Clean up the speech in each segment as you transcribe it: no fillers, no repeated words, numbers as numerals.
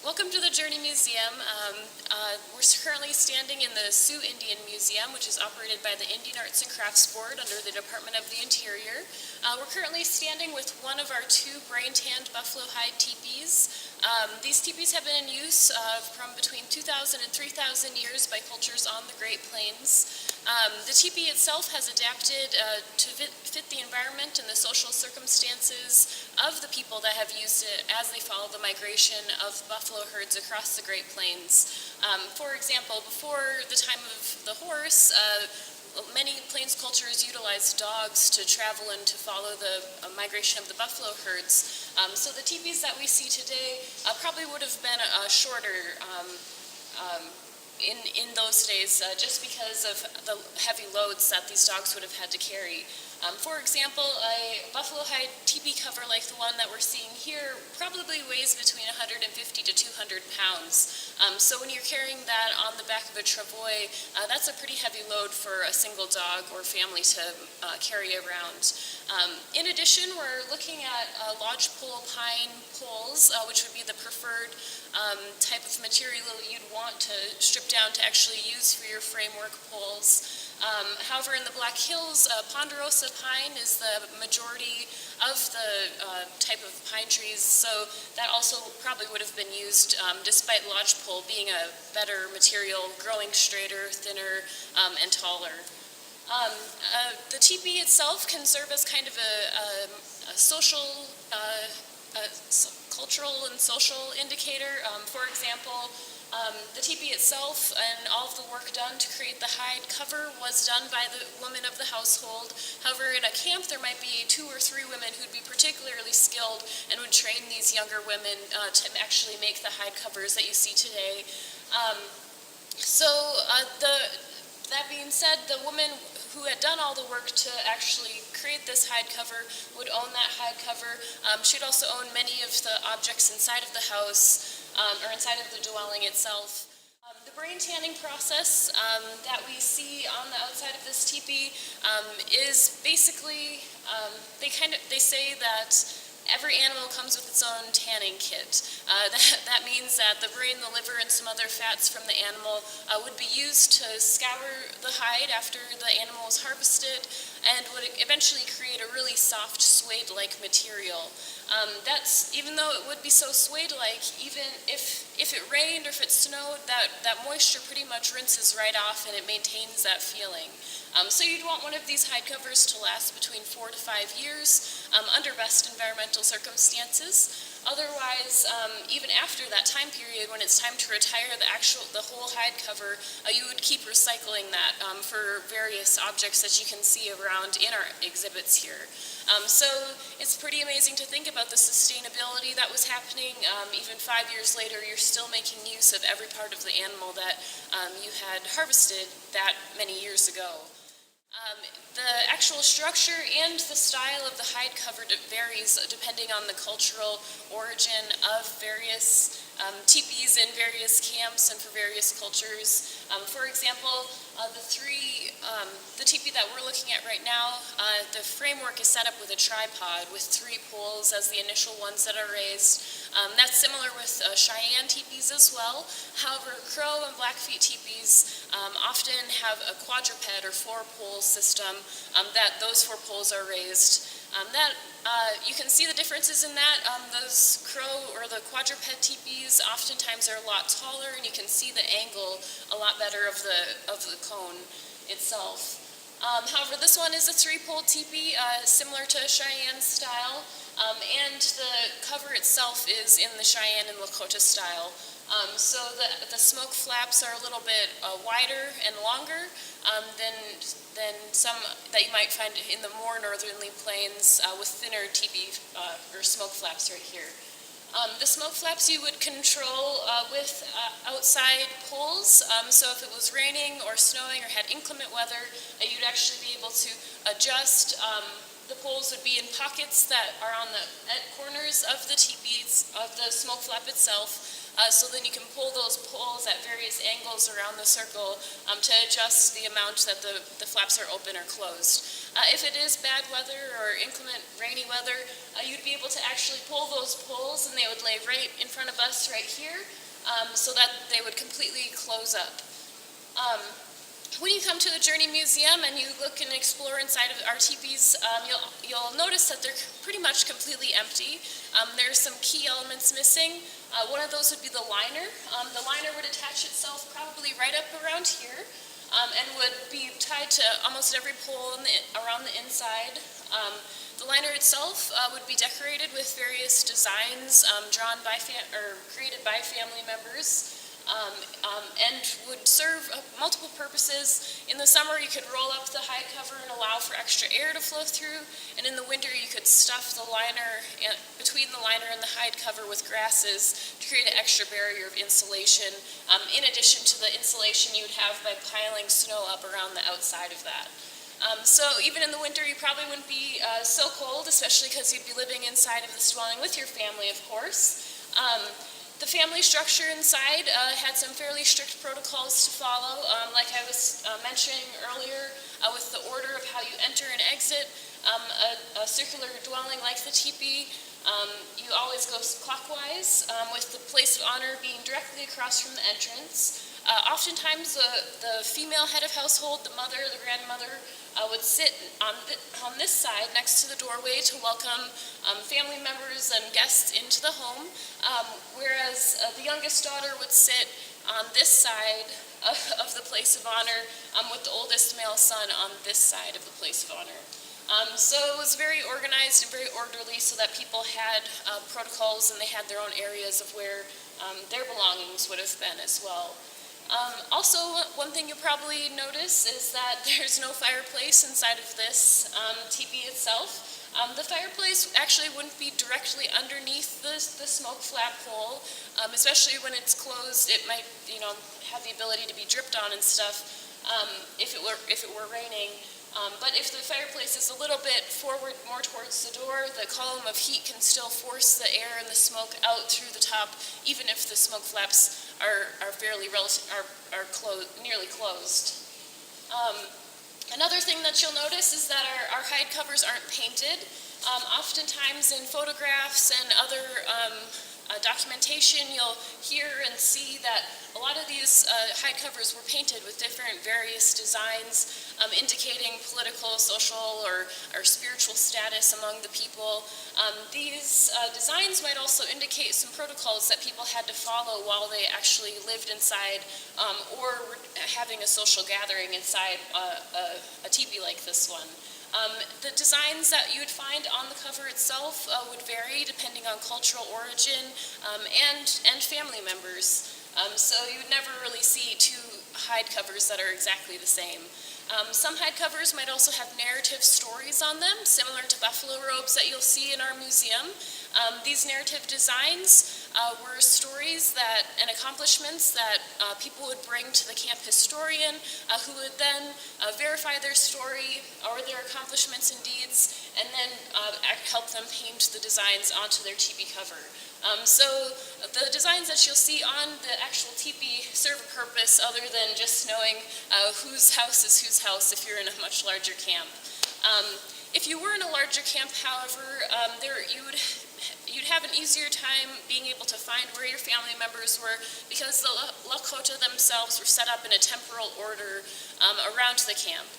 Welcome to the Journey Museum. We're currently standing in the Sioux Indian Museum, which is operated by the Indian Arts and Crafts Board under the Department of the Interior. We're currently standing with one of our two brain-tanned buffalo hide teepees. These teepees have been in use from between 2,000 and 3,000 years by cultures on the Great Plains. The teepee itself has adapted to fit the environment and the social circumstances of the people that have used it as they follow the migration of buffalo herds across the Great Plains. For example, before the time of the horse, many Plains cultures utilized dogs to travel and to follow the migration of the buffalo herds. So the teepees that we see today probably would have been shorter in those days, just because of the heavy loads that these dogs would have had to carry. For example, a buffalo hide teepee cover like the one that we're seeing here probably weighs between 150 to 200 pounds. So when you're carrying that on the back of a travois, that's a pretty heavy load for a single dog or family to carry around. In addition, we're looking at lodgepole pine poles, which would be the preferred type of material you'd want to strip down to actually use for your framework poles. However, in the Black Hills, ponderosa pine is the majority of the type of pine trees, so that also probably would have been used despite lodgepole being a better material, growing straighter, thinner, and taller. The teepee itself can serve as kind of a social, cultural and social indicator. For example, the teepee itself and all of the work done to create the hide cover was done by the women of the household. However, in a camp there might be 2 or 3 women who'd be particularly skilled and would train these younger women to actually make the hide covers that you see today. That being said, the woman who had done all the work to actually create this hide cover would own that hide cover. She'd also own many of the objects inside of the house or inside of the dwelling itself. The brain tanning process that we see on the outside of this teepee is basically, they say that every animal comes with its own tanning kit. That means that the brain, the liver, and some other fats from the animal would be used to scour the hide after the animal is harvested and would eventually create a really soft suede-like material. Even though it would be so suede-like, even if it rained or if it snowed, that moisture pretty much rinses right off and it maintains that feeling. So you'd want one of these hide covers to last between 4 to 5 years under best environmental circumstances. Otherwise, even after that time period, when it's time to retire the whole hide cover, you would keep recycling that for various objects that you can see around in our exhibits here. So it's pretty amazing to think about the sustainability that was happening. Even 5 years later, you're still making use of every part of the animal that you had harvested that many years ago. The actual structure and the style of the hide cover varies depending on the cultural origin of various teepees in various camps and for various cultures. For example, the teepee that we're looking at right now, the framework is set up with a tripod with 3 poles as the initial ones that are raised. That's similar with Cheyenne teepees as well. However, Crow and Blackfeet teepees often have a quadruped or 4-pole system that those 4 poles are raised. You can see the differences in that. Those crow or the quadruped teepees oftentimes are a lot taller, and you can see the angle a lot better of the cone itself. However, this one is a 3-pole teepee, similar to Cheyenne style, and the cover itself is in the Cheyenne and Lakota style. So the smoke flaps are a little bit wider and longer than some that you might find in the more northerly plains with thinner teepee or smoke flaps right here. The smoke flaps you would control with outside poles, so if it was raining or snowing or had inclement weather, you'd actually be able to adjust. The poles would be in pockets that are on the corners of the teepees, of the smoke flap itself. so then you can pull those poles at various angles around the circle to adjust the amount that the flaps are open or closed. If it is bad weather or inclement rainy weather, you'd be able to actually pull those poles and they would lay right in front of us right here, so that they would completely close up. When you come to the Journey Museum and you look and explore inside of our teepees, you'll notice that they're pretty much completely empty. There's some key elements missing. One of those would be the liner. The liner would attach itself probably right up around here and would be tied to almost every pole around the inside. The liner itself would be decorated with various designs drawn by or created by family members. And would serve multiple purposes. In the summer, you could roll up the hide cover and allow for extra air to flow through, and in the winter, you could stuff the liner between the liner and the hide cover with grasses to create an extra barrier of insulation, in addition to the insulation you'd have by piling snow up around the outside of that. So even in the winter, you probably wouldn't be so cold, especially because you'd be living inside of this dwelling with your family, of course. The family structure inside had some fairly strict protocols to follow, like I was mentioning earlier, with the order of how you enter and exit. A circular dwelling like the teepee, you always go clockwise, with the place of honor being directly across from the entrance. Oftentimes, the female head of household, the mother, the grandmother, would sit on this side next to the doorway to welcome family members and guests into the home, whereas the youngest daughter would sit on this side of the place of honor, with the oldest male son on this side of the place of honor. So it was very organized and very orderly so that people had protocols and they had their own areas of where their belongings would have been as well. Also, one thing you'll probably notice is that there's no fireplace inside of this teepee itself. The fireplace actually wouldn't be directly underneath the smoke flap hole, especially when it's closed. It might, have the ability to be dripped on and stuff if it were raining. But if the fireplace is a little bit forward, more towards the door, the column of heat can still force the air and the smoke out through the top, even if the smoke flaps are nearly closed. Another thing that you'll notice is that our hide covers aren't painted. Oftentimes in photographs and other documentation, you'll hear and see that a lot of these hide covers were painted with different various designs indicating political, social, or spiritual status among the people. These designs might also indicate some protocols that people had to follow while they actually lived inside or were having a social gathering inside a teepee like this one. The designs that you would find on the cover itself would vary depending on cultural origin and family members. So you would never really see two hide covers that are exactly the same. Some hide covers might also have narrative stories on them, similar to buffalo robes that you'll see in our museum. These narrative designs were stories and accomplishments that people would bring to the camp historian, who would then verify their story or their accomplishments and deeds, and then help them paint the designs onto their teepee cover. So the designs that you'll see on the actual teepee serve a purpose other than just knowing whose house is whose house if you're in a much larger camp. If you were in a larger camp, however, you'd have an easier time being able to find where your family members were because the Lakota themselves were set up in a temporal order around the camp.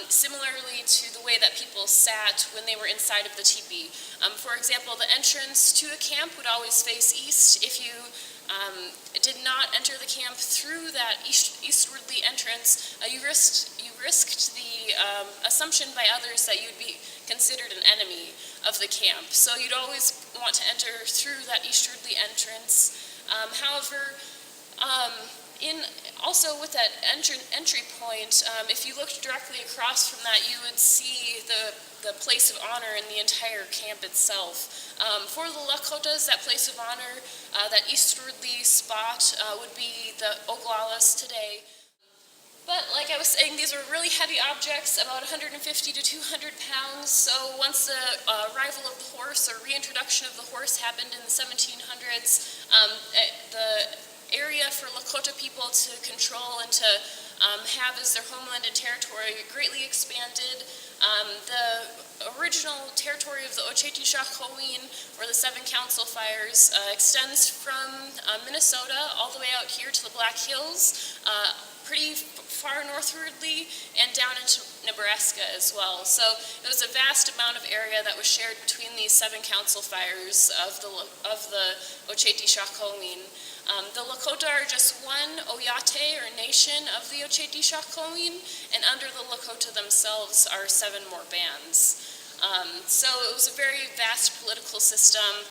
Similarly to the way that people sat when they were inside of the teepee. For example, the entrance to a camp would always face east. If you did not enter the camp through that eastwardly entrance, you risked the assumption by others that you'd be considered an enemy of the camp. So you'd always want to enter through that eastwardly entrance. However, also with that entry point, if you looked directly across from that, you would see the place of honor in the entire camp itself. For the Lakotas, that place of honor, that eastwardly spot would be the Oglalas today. But like I was saying, these were really heavy objects, about 150 to 200 pounds. So once the arrival of the horse or reintroduction of the horse happened in the 1700s, the area for Lakota people to control and to have as their homeland and territory greatly expanded. The original territory of the Oceti-Sakowin, or the Seven Council Fires, extends from Minnesota all the way out here to the Black Hills, pretty far northwardly, and down into Nebraska as well. So it was a vast amount of area that was shared between these Seven Council Fires of the Oceti-Sakowin. The Lakota are just one oyate, or nation, of the Oceti-Sakowin, and under the Lakota themselves are 7 more bands. So it was a very vast political system.